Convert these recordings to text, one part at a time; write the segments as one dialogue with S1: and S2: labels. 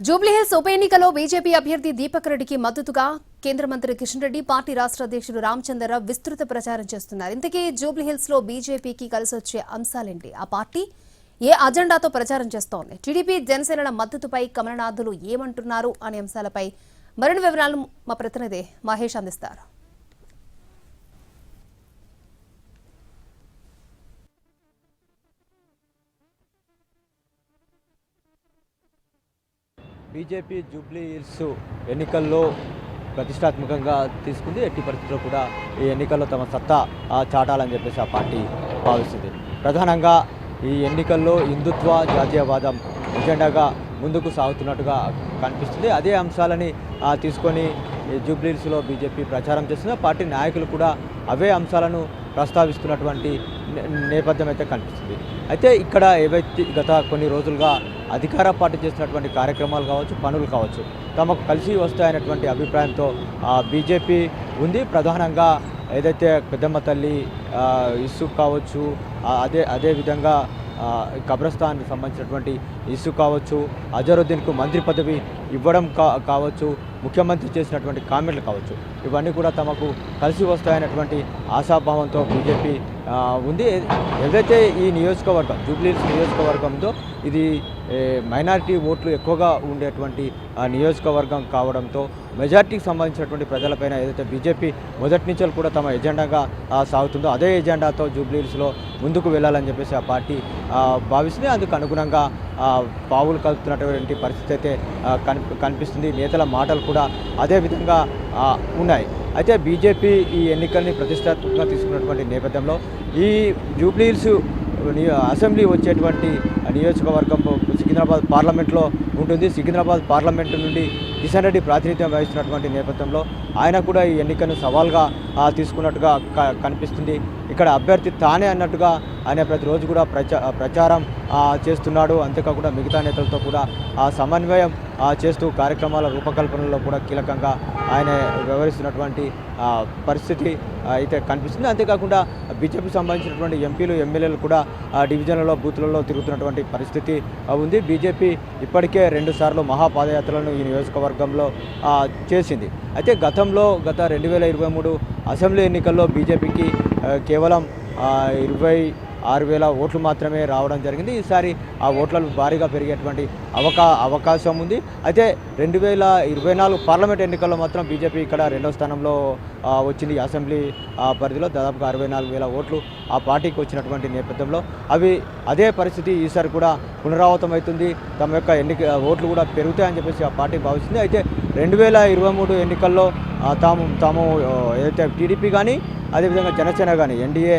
S1: జూబ్లీహిల్స్ ఉప ఎన్నికలో బీజేపీ అభ్యర్థి దీపక్ రెడ్డికి మద్దతుగా కేంద్ర మంత్రి కిషన్ రెడ్డి, పార్టీ రాష్ట్ర అధ్యక్షుడు రామచంద్రరావు విస్తృత ప్రచారం చేస్తున్నారు. ఇంతకీ జూబ్లీహిల్స్ లో బీజేపీకి కలిసొచ్చే అంశాలేంటి? ఆ పార్టీ ఏ అజెండాతో ప్రచారం చేస్తోంది? టీడీపీ జనసేనల మద్దతుపై కమలనాథులు ఏమంటున్నారు అనే అంశాలపై మరిన్ని వివరాలను మా ప్రతినిధి మహేష్ అందిస్తారు.
S2: బీజేపీ జూబ్లీహిల్స్ ఎన్నికల్లో ప్రతిష్టాత్మకంగా తీసుకుంది. ఎట్టి పరిస్థితుల్లో కూడా ఈ ఎన్నికల్లో తమ సత్తా చాటాలని చెప్పేసి ఆ పార్టీ భావిస్తుంది. ప్రధానంగా ఈ ఎన్నికల్లో హిందుత్వ జాతీయవాదం ఎజెండాగా ముందుకు సాగుతున్నట్టుగా కనిపిస్తుంది. అదే అంశాలని తీసుకొని జూబ్లీహిల్స్లో బీజేపీ ప్రచారం చేస్తుంది. పార్టీ నాయకులు కూడా అవే అంశాలను ప్రస్తావిస్తున్నటువంటి నేపథ్యం అయితే కనిపిస్తుంది. అయితే ఇక్కడ ఏవైతే గత కొన్ని రోజులుగా అధికార పార్టీ చేస్తున్నటువంటి కార్యక్రమాలు కావచ్చు, పనులు కావచ్చు, తమకు కలిసి వస్తాయనేటువంటి అభిప్రాయంతో బీజేపీ ఉంది. ప్రధానంగా ఏదైతే పెద్దమ్మ తల్లి ఇష్యూ కావచ్చు, అదేవిధంగా కబ్రస్థాన్కి సంబంధించినటువంటి ఇష్యూ కావచ్చు, అజరుద్దీన్కు మంత్రి పదవి ఇవ్వడం కావచ్చు, ముఖ్యమంత్రి చేసినటువంటి కామెంట్లు కావచ్చు, ఇవన్నీ కూడా తమకు కలిసి వస్తాయనేటువంటి ఆశాభావంతో బీజేపీ ఉంది. ఏదైతే ఈ నియోజకవర్గం జూబ్లీహిల్స్ నియోజకవర్గం ఉందో ఇది మైనారిటీ ఓట్లు ఎక్కువగా ఉండేటువంటి నియోజకవర్గం కావడంతో మెజార్టీకి సంబంధించినటువంటి ప్రజలపైన ఏదైతే బీజేపీ మొదటి నుంచి కూడా తమ ఎజెండాగా సాగుతుందో అదే ఎజెండాతో జూబ్లీహిల్స్లో ముందుకు వెళ్ళాలని చెప్పేసి ఆ పార్టీ భావిస్తుంది. అందుకు అనుగుణంగా పావులు కలుపుతున్నటువంటి పరిస్థితి అయితే కనిపిస్తుంది. నేతల మాటలు కూడా అదే విధంగా ఉన్నాయి. అయితే బీజేపీ ఈ ఎన్నికల్ని ప్రతిష్టాత్మకంగా తీసుకున్నటువంటి నేపథ్యంలో ఈ జూబ్లీహిల్స్ అసెంబ్లీ వచ్చేటువంటి నియోజకవర్గం సికింద్రాబాద్ పార్లమెంట్లో ఉంటుంది. సికింద్రాబాద్ పార్లమెంటు నుండి కిషన్ రెడ్డి ప్రాతినిధ్యం వహిస్తున్నటువంటి నేపథ్యంలో ఆయన కూడా ఈ ఎన్నికను సవాల్గా తీసుకున్నట్టుగా కనిపిస్తుంది. ఇక్కడ అభ్యర్థి తానే అన్నట్టుగా ఆయన ప్రతిరోజు కూడా ప్రచారం చేస్తున్నాడు. అంతేకాకుండా మిగతా నేతలతో కూడా సమన్వయం చేస్తూ కార్యక్రమాల రూపకల్పనలో కూడా కీలకంగా ఆయన వ్యవహరిస్తున్నటువంటి పరిస్థితి అయితే కనిపిస్తుంది. అంతేకాకుండా బీజేపీకి సంబంధించినటువంటి ఎంపీలు, ఎమ్మెల్యేలు కూడా డివిజన్లలో, బూత్లలో తిరుగుతున్నటువంటి పరిస్థితి ఉంది. బీజేపీ ఇప్పటికే 2 సార్లు మహాపాదయాత్రలను ఈ నియోజకవర్గంలో చేసింది. అయితే గత 2023 అసెంబ్లీ ఎన్నికల్లో బీజేపీకి కేవలం 26,000 ఓట్లు మాత్రమే రావడం జరిగింది. ఈసారి ఆ ఓట్లను భారీగా పెరిగేటువంటి అవకాశం ఉంది. అయితే 2024 పార్లమెంట్ ఎన్నికల్లో మాత్రం బీజేపీ ఇక్కడ 2వ స్థానంలో వచ్చింది. అసెంబ్లీ పరిధిలో దాదాపుగా 64,000 ఓట్లు ఆ పార్టీకి వచ్చినటువంటి నేపథ్యంలో అదే పరిస్థితి ఈసారి కూడా పునరావృతమవుతుంది. తమ యొక్క ఓట్లు కూడా పెరుగుతాయని చెప్పేసి ఆ పార్టీ భావిస్తుంది. అయితే 2023 ఎన్నికల్లో తాము ఏదైతే టీడీపీ కానీ అదేవిధంగా జనసేన కానీ ఎన్డీఏ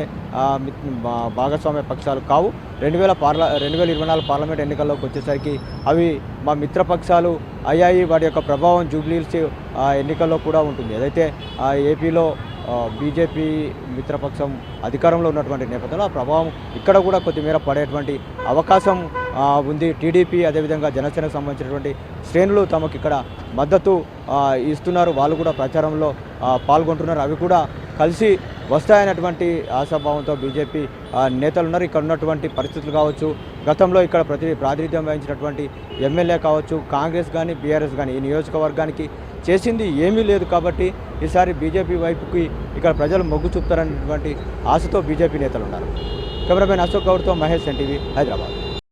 S2: భాగస్వామ్య పక్షాలు కావు. 2024 పార్లమెంట్ ఎన్నికల్లోకి వచ్చేసరికి అవి మా మిత్రపక్షాలు అయ్యాయి. వాటి యొక్క ప్రభావం జూబ్లీహిల్స్ ఎన్నికల్లో కూడా ఉంటుంది. ఏదైతే ఏపీలో బీజేపీ మిత్రపక్షం అధికారంలో ఉన్నటువంటి నేపథ్యంలో ఆ ప్రభావం ఇక్కడ కూడా కొద్దిమేర పడేటువంటి అవకాశం ఉంది. టీడీపీ అదేవిధంగా జనసేనకు సంబంధించినటువంటి శ్రేణులు తమకు ఇక్కడ మద్దతు ఇస్తున్నారు. వాళ్ళు కూడా ప్రచారంలో పాల్గొంటున్నారు. అవి కూడా కలిసి వస్తాయన్నటువంటి ఆశాభావంతో బీజేపీ నేతలు ఉన్నారు. ఇక్కడ ఉన్నటువంటి పరిస్థితులు కావచ్చు, గతంలో ఇక్కడ ప్రాతినిధ్యం వహించినటువంటి ఎమ్మెల్యే కావచ్చు, కాంగ్రెస్ కానీ బీఆర్ఎస్ కానీ ఈ నియోజకవర్గానికి చేసింది ఏమీ లేదు. కాబట్టి ఈసారి బీజేపీ వైపుకి ఇక్కడ ప్రజలు మొగ్గు చూపుతారనేటువంటి ఆశతో బీజేపీ నేతలు ఉన్నారు. కెమెరామెన్ అశోక్ గౌడ్తో మహేష్, ఎన్టీవీ, హైదరాబాద్.